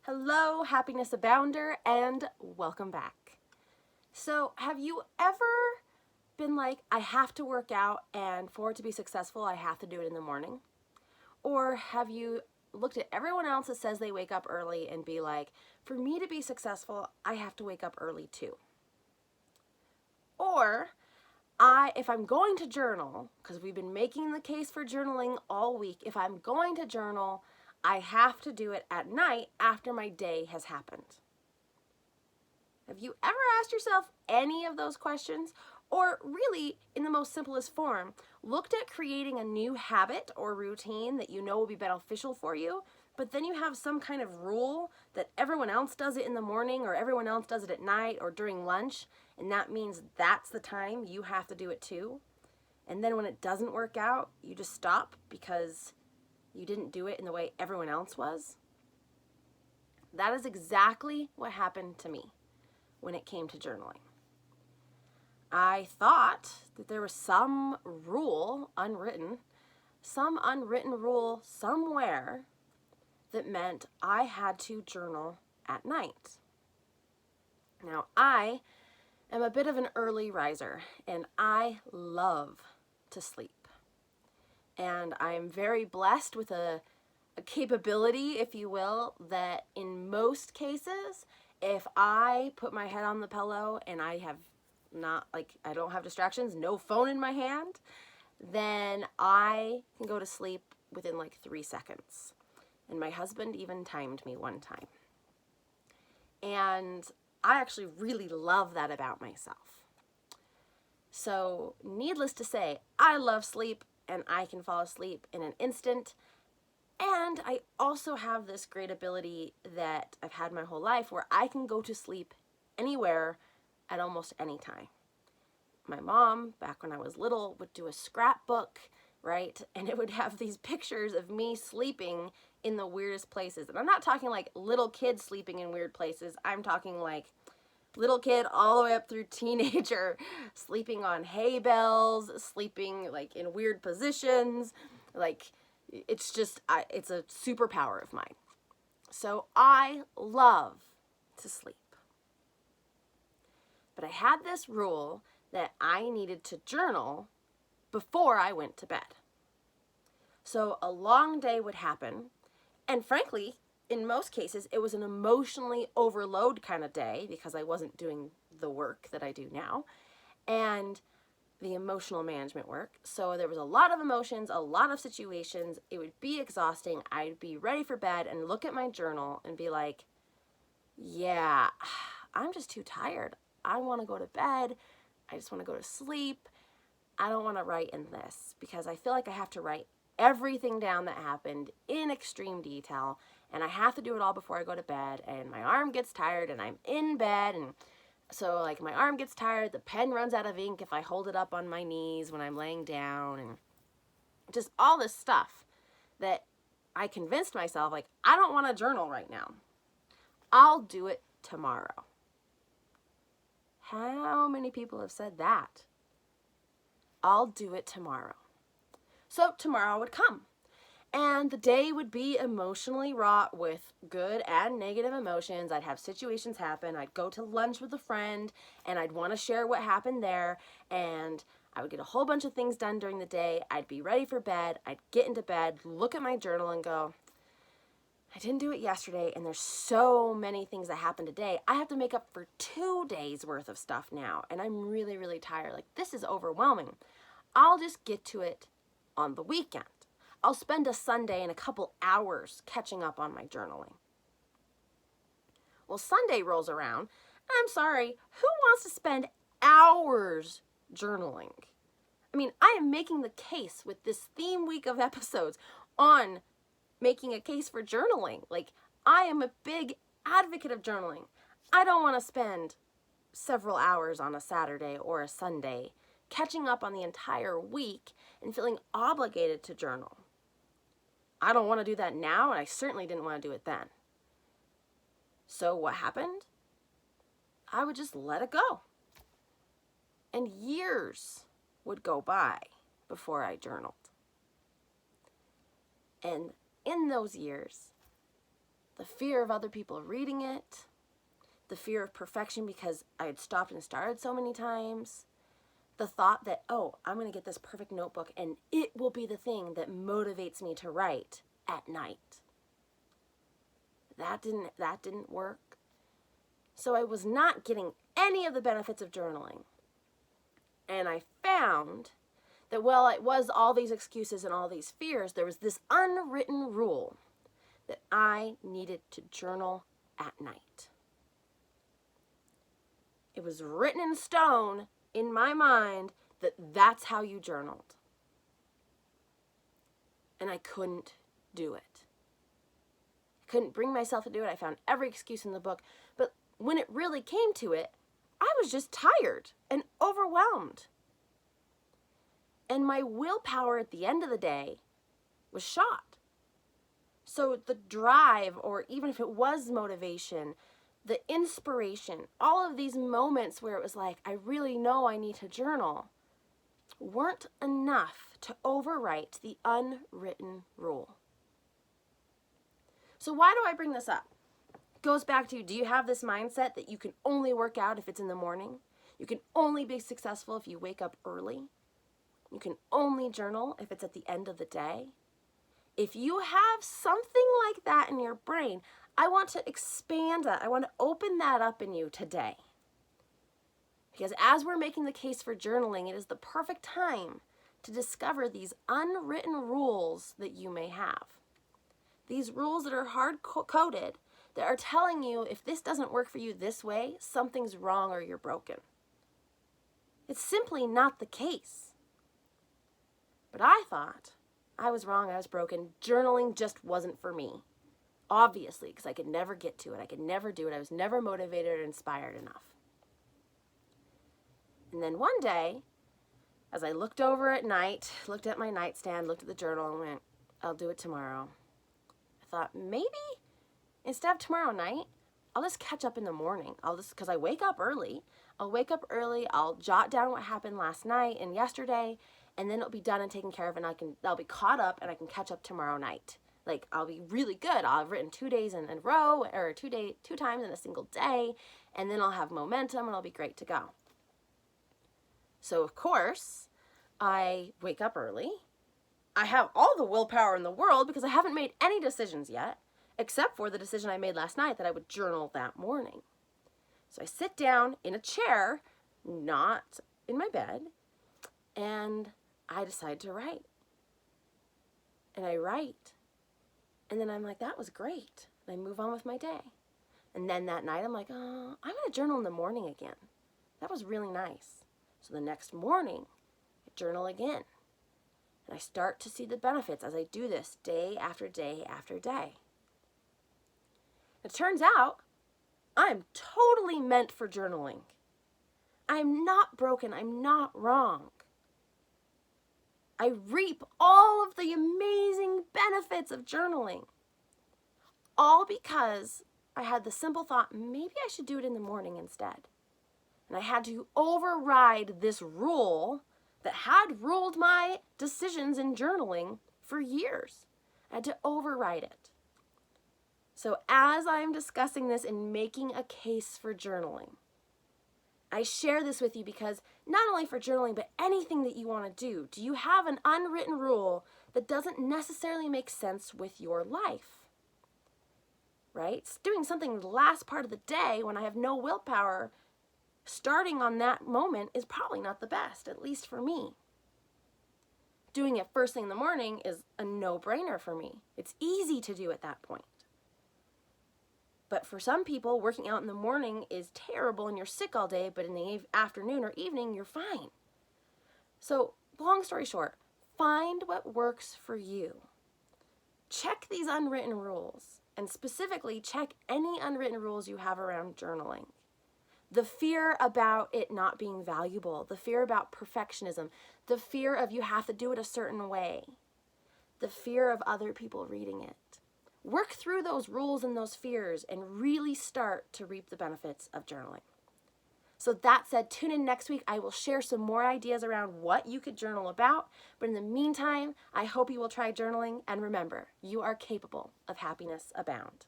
Hello, happiness abounder, and welcome back. So, have you ever been like, I have to work out, and for it to be successful, I have to do it in the morning? Or have you looked at everyone else that says they wake up early and be like, for me to be successful, I have to wake up early too? Or if I'm going to journal, because we've been making the case for journaling all week, if I'm going to journal, I have to do it at night after my day has happened. Have you ever asked yourself any of those questions? Or really, in the most simplest form, looked at creating a new habit or routine that you know will be beneficial for you, but then you have some kind of rule that everyone else does it in the morning or everyone else does it at night or during lunch, and that means that's the time you have to do it too? And then when it doesn't work out, you just stop because you didn't do it in the way everyone else was? That is exactly what happened to me when it came to journaling. I thought that there was some rule, some unwritten rule somewhere that meant I had to journal at night. Now, I am a bit of an early riser, and I love to sleep. And I am very blessed with a capability, if you will, that in most cases, if I put my head on the pillow and I don't have distractions, no phone in my hand, then I can go to sleep within like 3 seconds. And my husband even timed me one time. And I actually really love that about myself. So, needless to say, I love sleep and I can fall asleep in an instant. And I also have this great ability that I've had my whole life where I can go to sleep anywhere at almost any time. My mom, back when I was little, would do a scrapbook, right? And it would have these pictures of me sleeping in the weirdest places. And I'm not talking like little kids sleeping in weird places. I'm talking like little kid all the way up through teenager, sleeping on hay bales, sleeping like in weird positions. Like, it's a superpower of mine. So I love to sleep. But I had this rule that I needed to journal before I went to bed. So a long day would happen, and frankly, in most cases, it was an emotionally overload kind of day because I wasn't doing the work that I do now, and the emotional management work. So there was a lot of emotions, a lot of situations. It would be exhausting. I'd be ready for bed and look at my journal and be like, yeah, I'm just too tired. I want to go to bed. I just want to go to sleep. I don't want to write in this because I feel like I have to write everything down that happened in extreme detail, and I have to do it all before I go to bed, and my arm gets tired and I'm in bed, and so like my arm gets tired, the pen runs out of ink if I hold it up on my knees when I'm laying down, and just all this stuff that I convinced myself, like, I don't want to journal right now. I'll do it tomorrow. How many people have said that? I'll do it tomorrow. So tomorrow would come, and the day would be emotionally wrought with good and negative emotions. I'd have situations happen. I'd go to lunch with a friend, and I'd want to share what happened there, and I would get a whole bunch of things done during the day. I'd be ready for bed. I'd get into bed, look at my journal, and go, I didn't do it yesterday, and there's so many things that happened today. I have to make up for 2 days worth of stuff now, and I'm really, really tired. Like, this is overwhelming. I'll just get to it on the weekend. I'll spend a Sunday and a couple hours catching up on my journaling. Well, Sunday rolls around, and I'm sorry, who wants to spend hours journaling? I mean, I am making the case with this theme week of episodes on making a case for journaling. Like, I am a big advocate of journaling. I don't want to spend several hours on a Saturday or a Sunday catching up on the entire week and feeling obligated to journal. I don't want to do that now, and I certainly didn't want to do it then. So what happened? I would just let it go. And years would go by before I journaled. And in those years, The fear of other people reading it, the fear of perfection because I had stopped and started so many times, the thought that, oh, I'm going to get this perfect notebook and it will be the thing that motivates me to write at night. That didn't work. So I was not getting any of the benefits of journaling. And I found that while it was all these excuses and all these fears, there was this unwritten rule that I needed to journal at night. It was written in stone in my mind that that's how you journaled. And I couldn't do it. I couldn't bring myself to do it. I found every excuse in the book. But when it really came to it, I was just tired and overwhelmed. And my willpower at the end of the day was shot. So the drive, or even if it was motivation, the inspiration, all of these moments where it was like, I really know I need to journal, weren't enough to overwrite the unwritten rule. So why do I bring this up? It goes back to, do you have this mindset that you can only work out if it's in the morning? You can only be successful if you wake up early? You can only journal if it's at the end of the day? If you have something like that in your brain, I want to expand that. I want to open that up in you today. Because as we're making the case for journaling, it is the perfect time to discover these unwritten rules that you may have. These rules that are hard-coded, that are telling you if this doesn't work for you this way, something's wrong or you're broken. It's simply not the case. But I thought I was wrong, I was broken. Journaling just wasn't for me. Obviously, because I could never get to it. I could never do it. I was never motivated or inspired enough. And then one day, as I looked over at night, looked at my nightstand, looked at the journal, and went, I'll do it tomorrow. I thought, maybe instead of tomorrow night, I'll just catch up in the morning. Because I wake up early. I'll wake up early, I'll jot down what happened last night and yesterday, and then it'll be done and taken care of, and I'll be caught up, and I can catch up tomorrow night. Like, I'll be really good. I'll have written 2 days in a row, or 2 times in a single day, and then I'll have momentum, and I'll be great to go. So, of course, I wake up early. I have all the willpower in the world because I haven't made any decisions yet, except for the decision I made last night that I would journal that morning. So I sit down in a chair, not in my bed, and I decide to write. And I write. And then I'm like, that was great. And I move on with my day. And then that night I'm like, oh, I'm going to journal in the morning again. That was really nice. So the next morning, I journal again. And I start to see the benefits as I do this day after day after day. It turns out I'm totally meant for journaling. I'm not broken. I'm not wrong. I reap all of the amazing benefits of journaling. All because I had the simple thought, maybe I should do it in the morning instead. And I had to override this rule that had ruled my decisions in journaling for years. I had to override it. So as I'm discussing this and making a case for journaling, I share this with you because not only for journaling, but anything that you want to do you have an unwritten rule that doesn't necessarily make sense with your life? Right? Doing something the last part of the day when I have no willpower, starting on that moment is probably not the best, at least for me. Doing it first thing in the morning is a no-brainer for me. It's easy to do at that point. But for some people, working out in the morning is terrible and you're sick all day, but in the afternoon or evening, you're fine. So, long story short, find what works for you. Check these unwritten rules, and specifically check any unwritten rules you have around journaling. The fear about it not being valuable, the fear about perfectionism, the fear of you have to do it a certain way, the fear of other people reading it. Work through those rules and those fears and really start to reap the benefits of journaling. So that said, tune in next week. I will share some more ideas around what you could journal about. But in the meantime, I hope you will try journaling. And remember, you are capable of happiness abound.